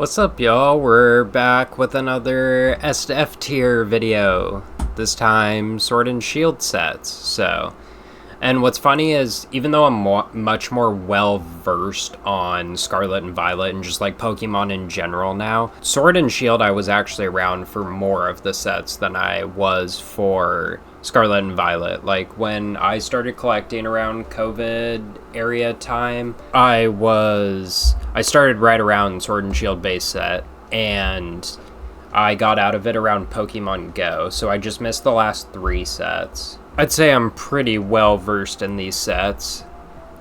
What's up, y'all? We're back with another S to F tier video. This time, Sword and Shield sets. And what's funny is, even though I'm much more well-versed on Scarlet and Violet and just like Pokemon in general now, Sword and Shield I was actually around for more of the sets than I was for Scarlet and Violet. Like, when I started collecting around COVID area time, I started right around Sword and Shield base set, and I got out of it around Pokemon Go, so I just missed the last 3 sets. I'd say I'm pretty well versed in these sets,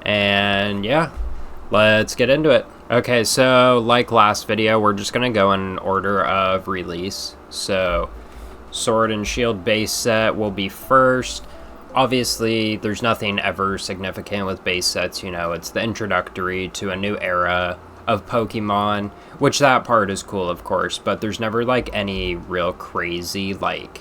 and yeah, let's get into it. Okay, so like last video, we're just gonna go in order of release. So Sword and Shield base set will be first. Obviously, there's nothing ever significant with base sets, you know, it's the introductory to a new era of Pokemon, which that part is cool, of course, but there's never like any real crazy like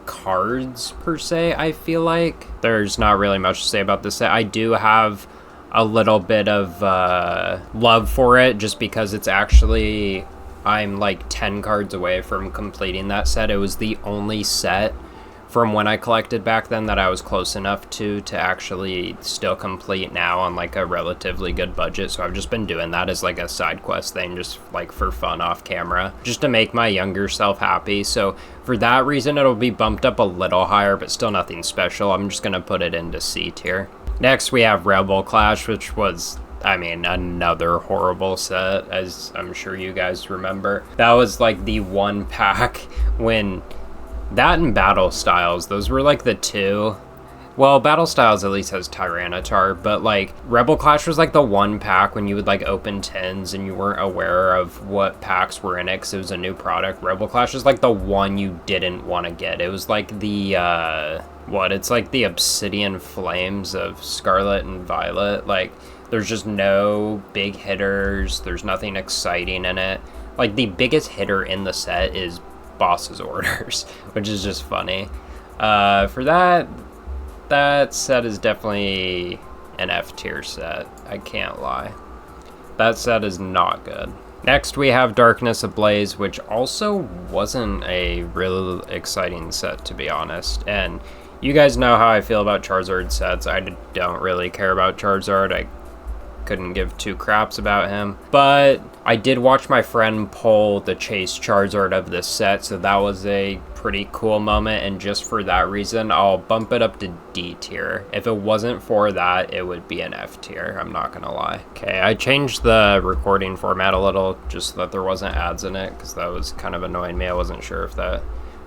cards per se. I feel like there's not really much to say about this set. I do have a little bit of love for it just because it's actually, I'm like 10 cards away from completing that set. It was the only set from when I collected back then that I was close enough to actually still complete now on like a relatively good budget. So I've just been doing that as like a side quest thing, just like for fun off camera, just to make my younger self happy. So for that reason, it'll be bumped up a little higher, but still nothing special. I'm just gonna put it into C tier. Next, we have Rebel Clash, which was, I mean, another horrible set, as I'm sure you guys remember. That was like the one pack when that and Battle Styles, those were like the two. Well, Battle Styles at least has Tyranitar, but like Rebel Clash was like the one pack when you would like open tins and you weren't aware of what packs were in it because it was a new product. Rebel Clash was like the one you didn't want to get. It was like the, it's like the Obsidian Flames of Scarlet and Violet. Like, there's just no big hitters. There's nothing exciting in it. Like, the biggest hitter in the set is Boss's Orders, which is just funny. For that set is definitely an F tier set. I can't lie. That set is not good. Next, we have Darkness Ablaze, which also wasn't a real exciting set, to be honest. And you guys know how I feel about Charizard sets. I don't really care about Charizard. I couldn't give 2 craps about him, but I did watch my friend pull the Chase Charizard of this set, so that was a pretty cool moment, and just for that reason I'll bump it up to D tier. If it wasn't for that, it would be an F tier, I'm not gonna lie. Okay, I changed the recording format a little just so that there wasn't ads in it, because that was kind of annoying me. I wasn't sure if that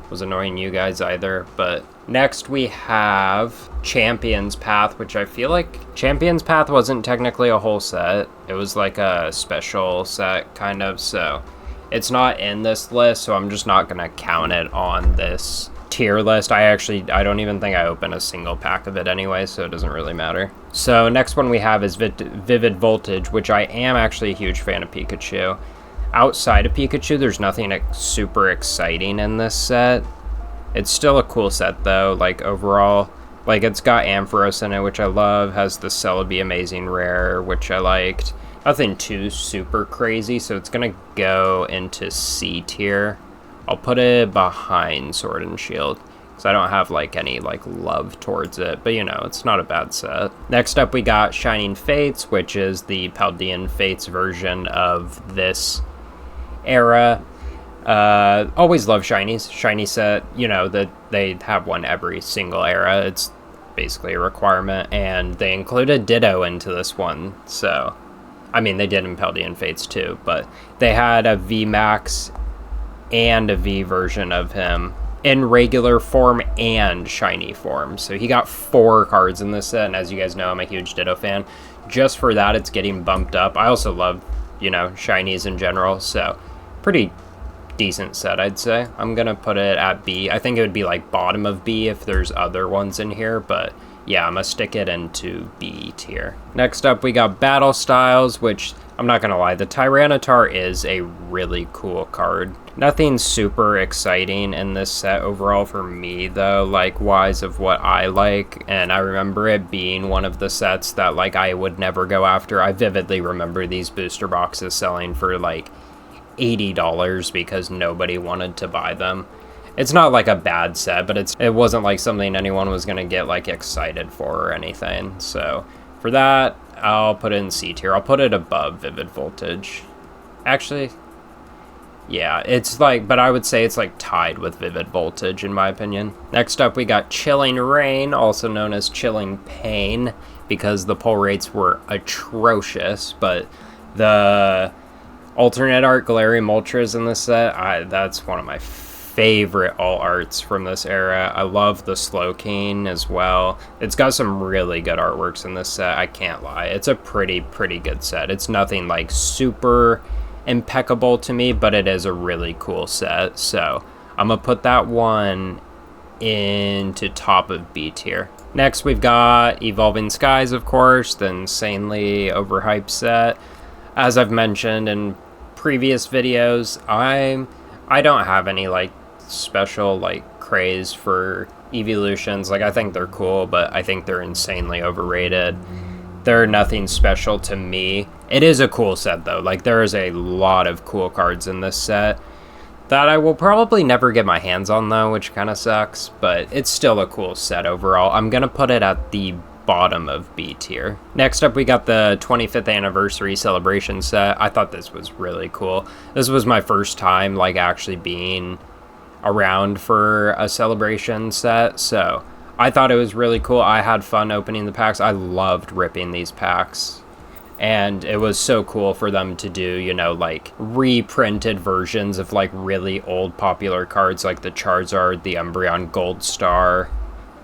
was annoying you guys either. But next we have Champion's Path, which I feel like Champion's Path wasn't technically a whole set. It was like a special set kind of, so it's not in this list, so I'm just not gonna count it on this tier list. I don't even think I opened a single pack of it anyway, so it doesn't really matter. So next one we have is Vivid Voltage, which I am actually a huge fan of Pikachu. Outside of Pikachu, there's nothing super exciting in this set. It's still a cool set though, like overall. Like, it's got Ampharos in it, which I love, has the Celebi Amazing Rare, which I liked. Nothing too super crazy, so it's gonna go into C tier. I'll put it behind Sword and Shield, because I don't have like any like love towards it, but you know, it's not a bad set. Next up we got Shining Fates, which is the Paldean Fates version of this era. Always love shinies. Shiny set, you know, that they have one every single era. It's basically a requirement, and they included Ditto into this one. So, I mean, they did in Paldean Fates too, but they had a VMAX and a V version of him in regular form and shiny form. So he got 4 cards in this set, and as you guys know, I'm a huge Ditto fan. Just for that, it's getting bumped up. I also love, you know, shinies in general, so pretty decent set, I'd say. I'm gonna put it at B. I think it would be like bottom of B if there's other ones in here, but yeah, I'm gonna stick it into B tier. Next up, we got Battle Styles, which I'm not gonna lie, the Tyranitar is a really cool card. Nothing super exciting in this set overall for me though, like wise of what I like, and I remember it being one of the sets that like I would never go after. I vividly remember these booster boxes selling for like $80 because nobody wanted to buy them. It's not like a bad set, but it wasn't like something anyone was going to get like excited for or anything. So for that, I'll put it in C tier. I'll put it above Vivid Voltage. Actually, yeah, it's like, but I would say it's like tied with Vivid Voltage in my opinion. Next up, we got Chilling Reign, also known as Chilling Pain, because the pull rates were atrocious, but the alternate art Galarian Moltres in this set, that's one of my favorite all arts from this era. I love the Slowking as well. It's got some really good artworks in this set, I can't lie. It's a pretty good set. It's nothing like super impeccable to me, but it is a really cool set, so I'm gonna put that one into top of B tier. Next, we've got Evolving Skies, of course, the insanely overhyped set. As I've mentioned in previous videos, I don't have any like special like craze for evolutions. Like, I think they're cool, but I think they're insanely overrated. They're nothing special to me. It is a cool set though. Like, there is a lot of cool cards in this set that I will probably never get my hands on though, which kind of sucks, but it's still a cool set overall. I'm gonna put it at the bottom of B tier. Next up, we got the 25th anniversary celebration set. I thought this was really cool. This was my first time like actually being around for a celebration set, so I thought it was really cool. I had fun opening the packs. I loved ripping these packs, and it was so cool for them to do, you know, like reprinted versions of like really old popular cards like the Charizard, the Umbreon Gold Star,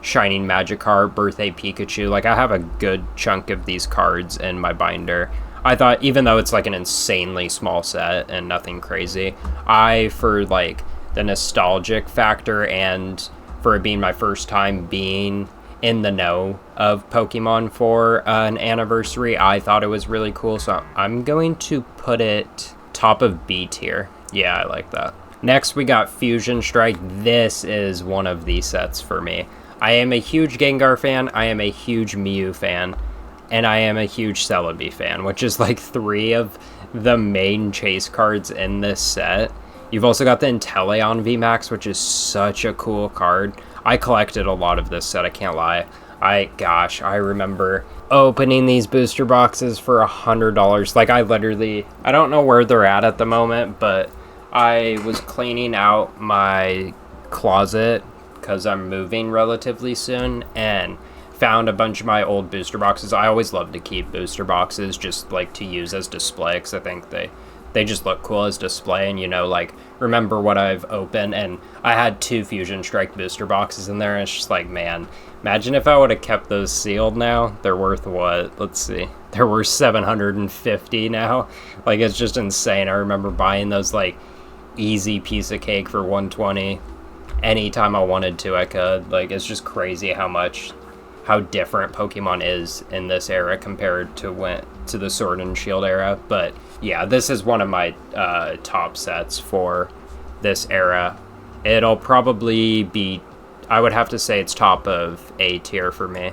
Shining Magikarp, Birthday Pikachu. Like, I have a good chunk of these cards in my binder. I thought, even though it's like an insanely small set and nothing crazy, for like the nostalgic factor and for it being my first time being in the know of Pokemon for an anniversary, I thought it was really cool, so I'm going to put it top of B tier. Yeah, I like that. Next, we got Fusion Strike. This is one of the sets for me. I am a huge Gengar fan, I am a huge Mew fan, and I am a huge Celebi fan, which is like 3 of the main chase cards in this set. You've also got the Inteleon VMAX, which is such a cool card. I collected a lot of this set, I can't lie. I remember opening these booster boxes for $100. Like, I don't know where they're at the moment, but I was cleaning out my closet because I'm moving relatively soon, and found a bunch of my old booster boxes. I always love to keep booster boxes just like to use as display, because I think they just look cool as display, and, you know, like, remember what I've opened. And I had 2 Fusion Strike booster boxes in there, and it's just like, man, imagine if I would have kept those sealed now. They're worth what? Let's see. They're worth $750 now. Like, it's just insane. I remember buying those like easy piece of cake for $120. Anytime I wanted to, I could. Like, it's just crazy how different Pokemon is in this era compared to the Sword and Shield era. But yeah, this is one of my top sets for this era. It'll probably be, I would have to say it's top of A tier for me.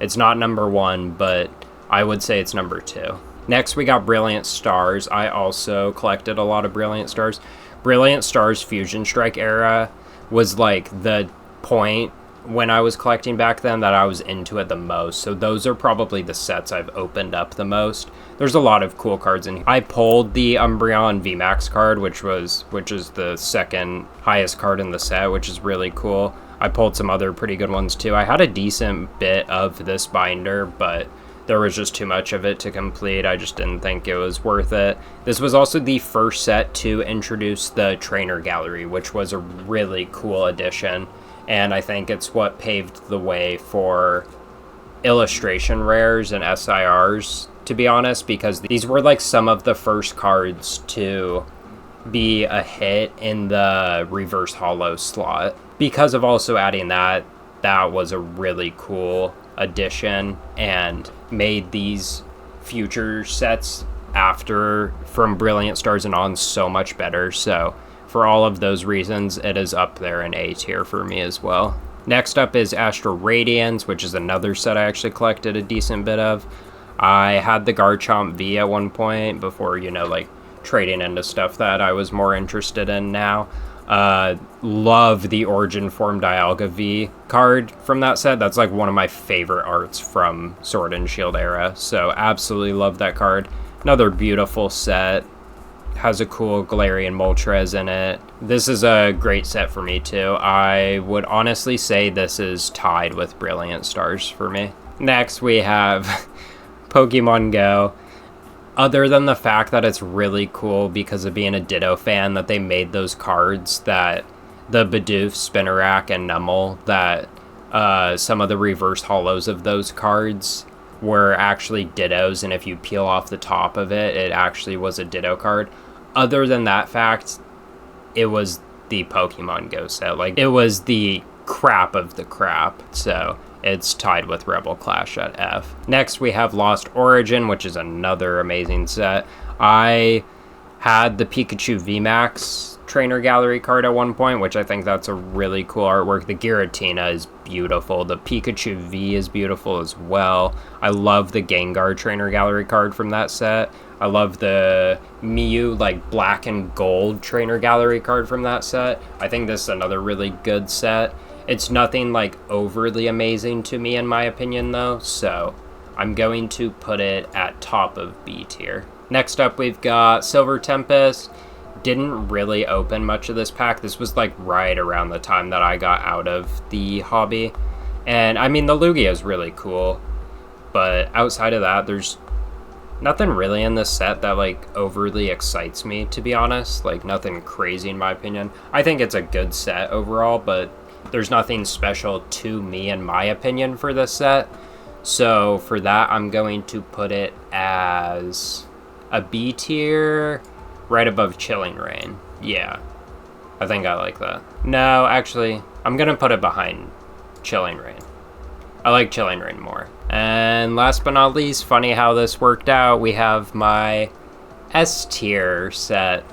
It's not number 1, but I would say it's number 2. Next, we got Brilliant Stars. I also collected a lot of Brilliant Stars. Brilliant Stars Fusion Strike era was like the point when I was collecting back then that I was into it the most. So those are probably the sets I've opened up the most. There's a lot of cool cards in here. I pulled the Umbreon VMAX card, which is the second highest card in the set, which is really cool. I pulled some other pretty good ones too. I had a decent bit of this binder, but there was just too much of it to complete. I just didn't think it was worth it. This was also the first set to introduce the Trainer Gallery, which was a really cool addition. And I think it's what paved the way for illustration rares and SIRs, to be honest, because these were like some of the first cards to be a hit in the reverse holo slot. Because of also adding that was a really cool addition and made these future sets from Brilliant Stars and on so much better. So for all of those reasons, it is up there in A tier for me as well. Next up is Astral Radiance, which is another set I actually collected a decent bit of. I had the Garchomp V at one point before, you know, like trading into stuff that I was more interested in now. Love the Origin Form Dialga V card from that set. That's like one of my favorite arts from Sword and Shield era, so absolutely love that card. Another beautiful set. Has a cool Galarian Moltres in it. This is a great set for me too. I would honestly say this is tied with Brilliant Stars for me. Next we have Pokemon Go. Other than the fact that it's really cool because of being a Ditto fan that they made those cards, that the Bidoof, Spinarak, and Numel, that some of the reverse holos of those cards were actually Dittos, and if you peel off the top of it, it actually was a Ditto card. Other than that fact, it was the Pokemon Go set. Like, it was the crap of the crap, so it's tied with Rebel Clash at F. Next, we have Lost Origin, which is another amazing set. I had the Pikachu VMAX Trainer Gallery card at one point, which I think that's a really cool artwork. The Giratina is beautiful. The Pikachu V is beautiful as well. I love the Gengar Trainer Gallery card from that set. I love the Mew, like, black and gold Trainer Gallery card from that set. I think this is another really good set. It's nothing, like, overly amazing to me, in my opinion, though, so I'm going to put it at top of B tier. Next up, we've got Silver Tempest. Didn't really open much of this pack. This was, like, right around the time that I got out of the hobby. And, I mean, the Lugia is really cool, but outside of that, there's nothing really in this set that, like, overly excites me, to be honest. Like, nothing crazy in my opinion. I think it's a good set overall, but there's nothing special to me in my opinion for this set. So for that, I'm going to put it as a B tier, right above Chilling Reign. Yeah, I think I like that. No, actually, I'm gonna put it behind Chilling Reign. I like Chilling Reign more. And last but not least, funny how this worked out, we have my S tier set,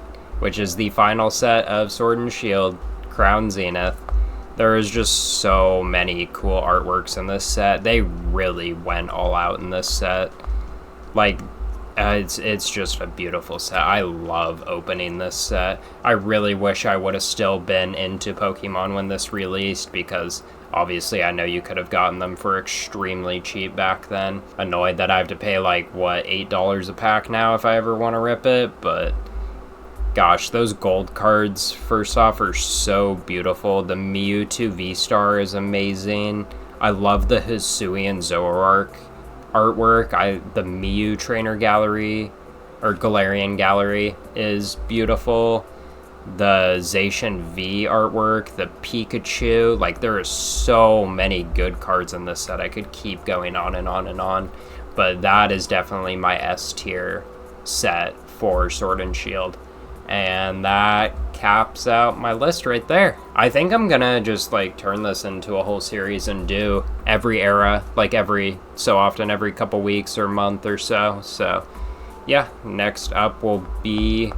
which is the final set of Sword and Shield, Crown Zenith. There is just so many cool artworks in this set. They really went all out in this set. Like, it's just a beautiful set. I love opening this set. I really wish I would have still been into Pokemon when this released, because obviously I know you could have gotten them for extremely cheap back then. Annoyed that I have to pay, like, what, $8 a pack now if I ever want to rip it, but gosh, those gold cards, first off, are so beautiful. The Mewtwo V-Star is amazing. I love the Hisuian Zoroark artwork. The Mew Trainer Gallery, or Galarian Gallery, is beautiful. The Zacian V artwork, the Pikachu, like, there are so many good cards in this set. I could keep going on and on and on, but that is definitely my S tier set for Sword and Shield. And that caps out my list right there. I think I'm gonna just, like, turn this into a whole series and do every era, like, every so often, every couple weeks or month or so. So yeah, next up will be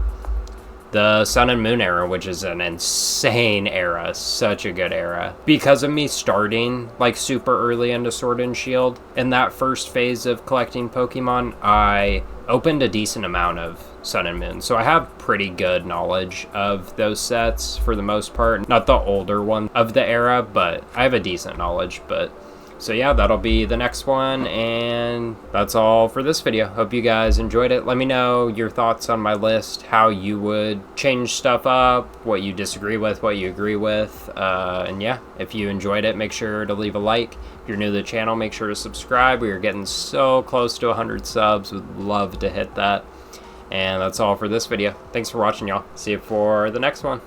the Sun and Moon era, which is an insane era, such a good era. Because of me starting, like, super early into Sword and Shield, in that first phase of collecting Pokemon, I opened a decent amount of Sun and Moon, so I have pretty good knowledge of those sets for the most part. Not the older one of the era, but I have a decent knowledge. But so yeah, that'll be the next one, and that's all for this video. Hope you guys enjoyed it. Let me know your thoughts on my list, how you would change stuff up, what you disagree with, what you agree with, and yeah, if you enjoyed it, make sure to leave a like. If you're new to the channel, make sure to subscribe. We are getting so close to 100 subs. Would love to hit that. And that's all for this video. Thanks for watching, y'all. See you for the next one.